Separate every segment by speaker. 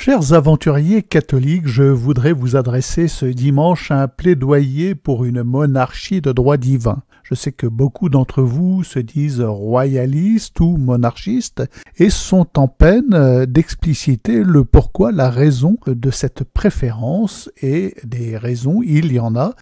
Speaker 1: Chers aventuriers catholiques, je voudrais vous adresser ce dimanche un plaidoyer pour une monarchie de droit divin. Je sais que beaucoup d'entre vous se disent royalistes ou monarchistes et sont en peine d'expliciter le pourquoi, la raison de cette préférence, et des raisons, il y en a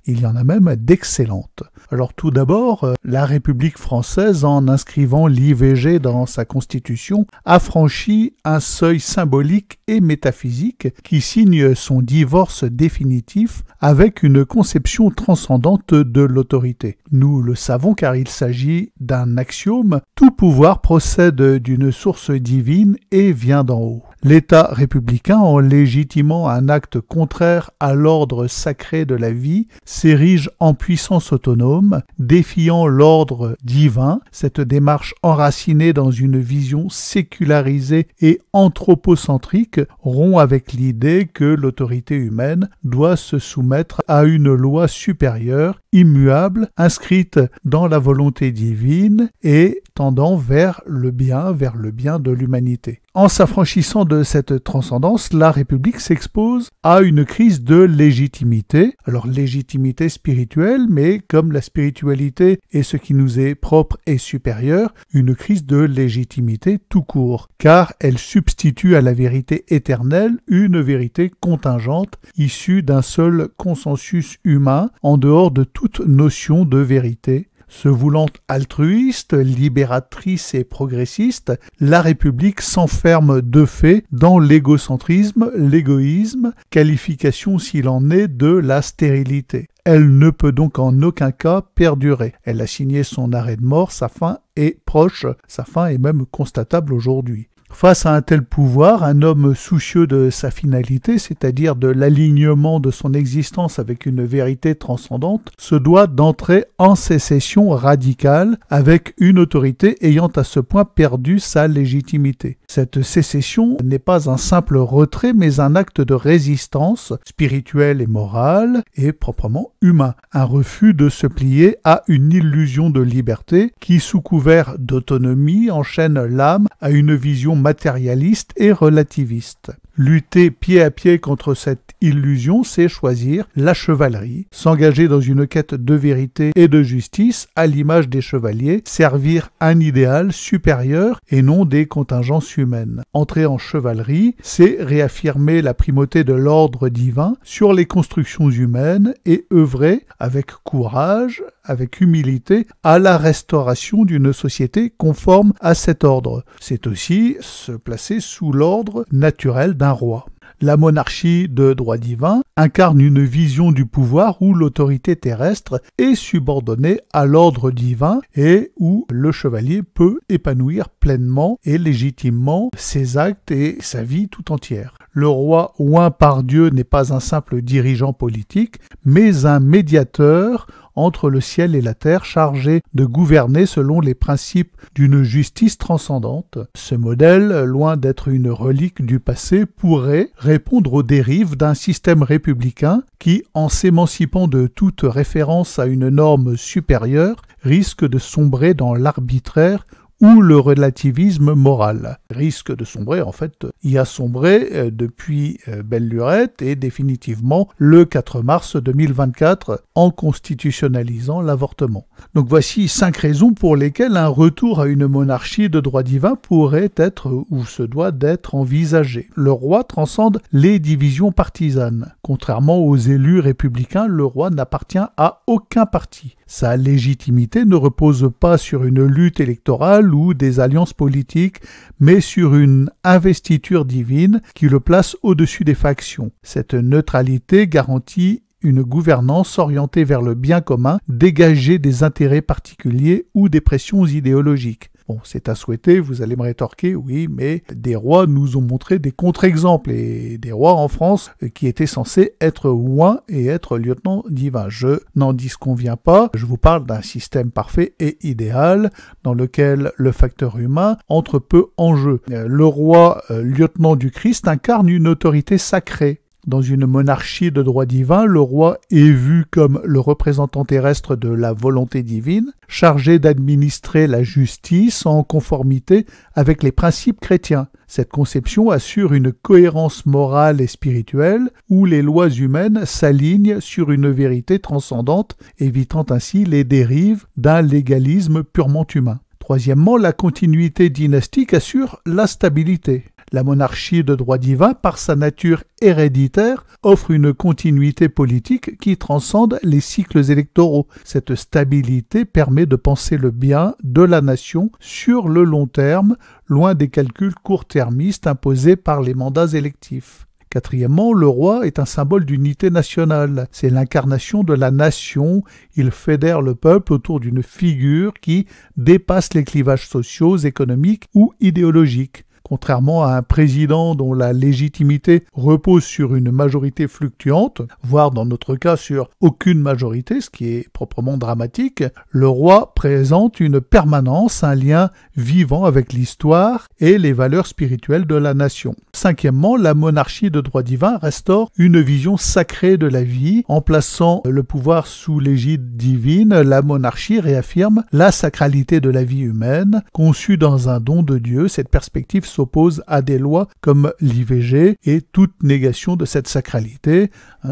Speaker 1: même d'excellentes. Alors tout d'abord, la République française, en inscrivant l'IVG dans sa constitution, a franchi un seuil symbolique et métaphysique qui signe son divorce définitif avec une conception transcendante de l'autorité. Nous le savons car il s'agit d'un axiome, tout pouvoir procède d'une source divine et vient d'en haut. L'État républicain, en légitimant un acte contraire à l'ordre sacré de la vie, s'érige en puissance autonome, défiant l'ordre divin. Cette démarche enracinée dans une vision sécularisée et anthropocentrique rompt avec l'idée que l'autorité humaine doit se soumettre à une loi supérieure, immuable, inscrite dans la volonté divine et tendant vers le bien de l'humanité. En s'affranchissant de cette transcendance, la République s'expose à une crise de légitimité. Alors légitimité spirituelle, mais comme la spiritualité est ce qui nous est propre et supérieur, une crise de légitimité tout court, car elle substitue à la vérité éternelle une vérité contingente, issue d'un seul consensus humain, en dehors de toute notion de vérité. Se voulant altruiste, libératrice et progressiste, la République s'enferme de fait dans l'égocentrisme, l'égoïsme, qualification s'il en est de la stérilité. Elle ne peut donc en aucun cas perdurer. Elle a signé son arrêt de mort, sa fin est proche, sa fin est même constatable aujourd'hui. Face à un tel pouvoir, un homme soucieux de sa finalité, c'est-à-dire de l'alignement de son existence avec une vérité transcendante, se doit d'entrer en sécession radicale avec une autorité ayant à ce point perdu sa légitimité. Cette sécession n'est pas un simple retrait, mais un acte de résistance spirituelle et morale et proprement humain. Un refus de se plier à une illusion de liberté qui, sous couvert d'autonomie, enchaîne l'âme à une vision matérialiste et relativiste. Lutter pied à pied contre cette illusion, c'est choisir la chevalerie, s'engager dans une quête de vérité et de justice à l'image des chevaliers, servir un idéal supérieur et non des contingences humaines. Entrer en chevalerie, c'est réaffirmer la primauté de l'ordre divin sur les constructions humaines et œuvrer avec courage, avec humilité, à la restauration d'une société conforme à cet ordre. C'est aussi se placer sous l'ordre naturel d'un roi. La monarchie de droit divin incarne une vision du pouvoir où l'autorité terrestre est subordonnée à l'ordre divin et où le chevalier peut épanouir pleinement et légitimement ses actes et sa vie tout entière. Le roi oint par Dieu n'est pas un simple dirigeant politique, mais un médiateur entre le ciel et la terre, chargé de gouverner selon les principes d'une justice transcendante. Ce modèle, loin d'être une relique du passé, pourrait répondre aux dérives d'un système républicain qui, en s'émancipant de toute référence à une norme supérieure, risque de sombrer dans l'arbitraire ou le relativisme moral. Risque de sombrer, en fait, y a sombré depuis belle lurette et définitivement le 4 mars 2024 en constitutionnalisant l'avortement. Donc voici 5 raisons pour lesquelles un retour à une monarchie de droit divin pourrait être ou se doit d'être envisagé. Le roi transcende les divisions partisanes. Contrairement aux élus républicains, le roi n'appartient à aucun parti. Sa légitimité ne repose pas sur une lutte électorale ou des alliances politiques, mais sur une investiture divine qui le place au-dessus des factions. Cette neutralité garantit une gouvernance orientée vers le bien commun, dégagée des intérêts particuliers ou des pressions idéologiques. Bon, c'est à souhaiter, vous allez me rétorquer, oui, mais des rois nous ont montré des contre-exemples, et des rois en France qui étaient censés être oints et être lieutenants divins. Je n'en disconviens pas, je vous parle d'un système parfait et idéal, dans lequel le facteur humain entre peu en jeu. Le roi, lieutenant du Christ, incarne une autorité sacrée, Dans une monarchie de droit divin, le roi est vu comme le représentant terrestre de la volonté divine, chargé d'administrer la justice en conformité avec les principes chrétiens. Cette conception assure une cohérence morale et spirituelle où les lois humaines s'alignent sur une vérité transcendante, évitant ainsi les dérives d'un légalisme purement humain. Troisièmement, la continuité dynastique assure la stabilité. La monarchie de droit divin, par sa nature héréditaire, offre une continuité politique qui transcende les cycles électoraux. Cette stabilité permet de penser le bien de la nation sur le long terme, loin des calculs court-termistes imposés par les mandats électifs. Quatrièmement, le roi est un symbole d'unité nationale. C'est l'incarnation de la nation. Il fédère le peuple autour d'une figure qui dépasse les clivages sociaux, économiques ou idéologiques. Contrairement à un président dont la légitimité repose sur une majorité fluctuante, voire dans notre cas sur aucune majorité, ce qui est proprement dramatique, le roi présente une permanence, un lien vivant avec l'histoire et les valeurs spirituelles de la nation. Cinquièmement, la monarchie de droit divin restaure une vision sacrée de la vie. En plaçant le pouvoir sous l'égide divine, la monarchie réaffirme la sacralité de la vie humaine, conçue dans un don de Dieu. Cette perspective s'oppose à des lois comme l'IVG et toute négation de cette sacralité,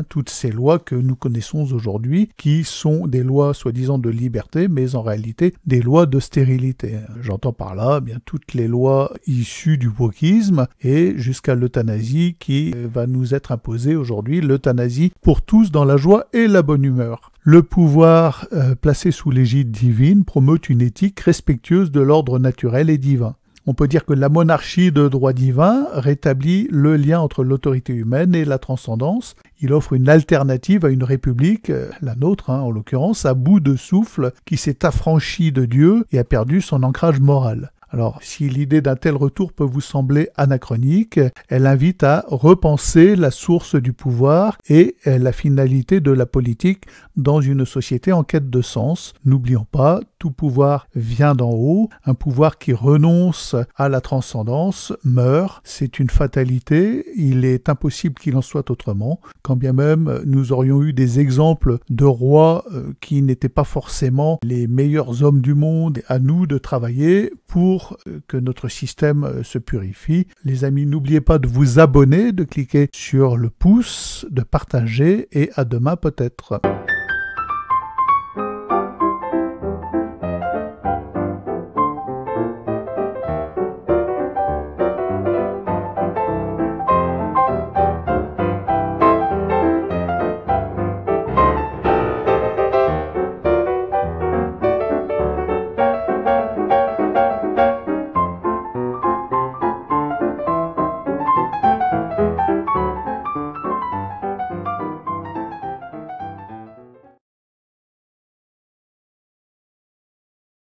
Speaker 1: toutes ces lois que nous connaissons aujourd'hui, qui sont des lois soi-disant de liberté, mais en réalité des lois de stérilité. J'entends par là bien toutes les lois issues du wokisme et jusqu'à l'euthanasie qui va nous être imposée aujourd'hui, l'euthanasie pour tous dans la joie et la bonne humeur. Le pouvoir placé sous l'égide divine promeut une éthique respectueuse de l'ordre naturel et divin. On peut dire que la monarchie de droit divin rétablit le lien entre l'autorité humaine et la transcendance. Il offre une alternative à une république, la nôtre en l'occurrence, à bout de souffle, qui s'est affranchie de Dieu et a perdu son ancrage moral. Alors, si l'idée d'un tel retour peut vous sembler anachronique, elle invite à repenser la source du pouvoir et la finalité de la politique dans une société en quête de sens. N'oublions pas, tout pouvoir vient d'en haut, un pouvoir qui renonce à la transcendance meurt, c'est une fatalité, il est impossible qu'il en soit autrement, quand bien même nous aurions eu des exemples de rois qui n'étaient pas forcément les meilleurs hommes du monde, à nous de travailler pour que notre système se purifie. Les amis, n'oubliez pas de vous abonner, de cliquer sur le pouce, de partager et à demain peut-être.